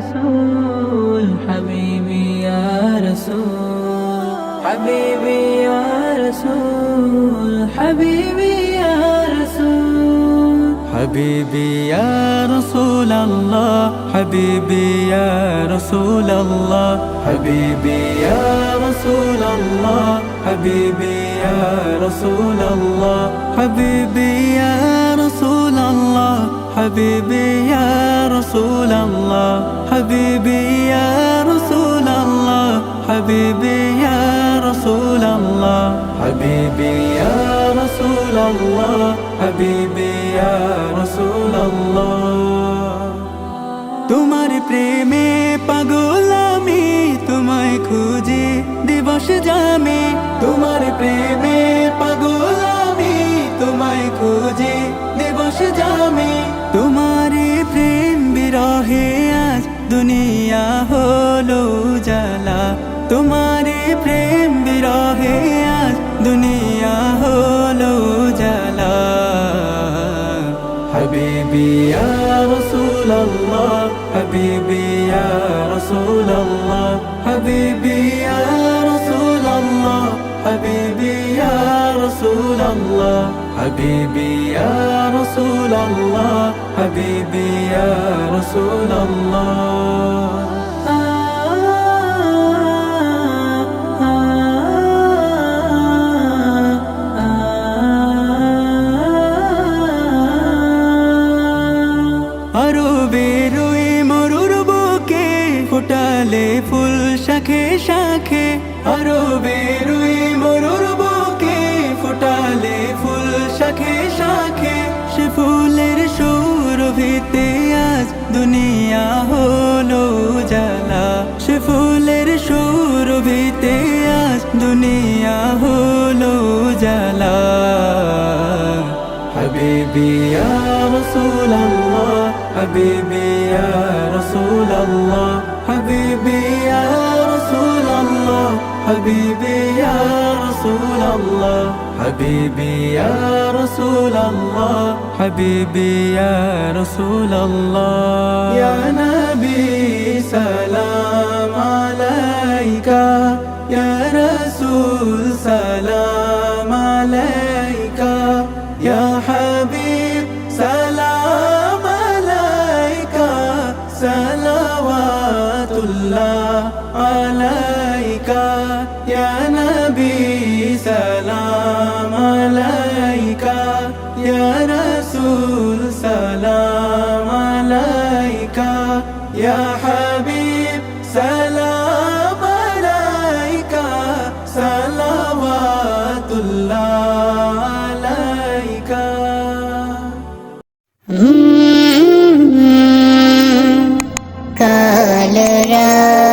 رسول حبيبي يا رسول حبيبي يا رسول حبيبي يا رسول حبيبي يا رسول الله حبيبي يا رسول الله حبيبي يا رسول الله حبيبي يا رسول الله حبيبي يا رسول الله حبيبي يا رسول الله حبيبي يا رسول الله حبيبي يا رسول الله حبيبي يا رسول الله حبيبي يا رسول الله তোমার প্রেমে পাগল আমি তোমায় খুঁজি দিবস জামে তোমার প্রেমে পাগল আমি তোমায় খুঁজি দিবস জামে তোমার প্রেম বিরহে আজ দুনিয়া হলো জ্বালা তোমার প্রেম বিরহে আজ দুনিয়া হলো জ্বালা حبيبي يا رسول الله حبيبي يا رسول الله حبيبي يا رسول الله حبيبي يا رسول الله حبيبي يا رسول الله حبيبي يا رسول الله ফুটালে ফুল শাখে শাখে আরবে রুই মরুর বুকে ফুটালে ফুল শাখে শাখে সে ফুলের সুরভিতে আজ দুনিয়া হলো জ্বালা সে ফুলের সুরভিতে আজ দুনিয়া হলো জ্বালা حبيبي يا رسول الله حبيبي يا رسول الله حبيبي يا رسول الله حبيبي يا رسول الله حبيبي يا رسول الله حبيبي يا رسول الله يا نبي سلام عليك يا رسول سلام عليك يا حبيب سلام عليك صلوات الله عليك يا نبي سلام عليك يا رسول سلام عليك يا حبيب سلام عليك صلوات الله عليك কালরা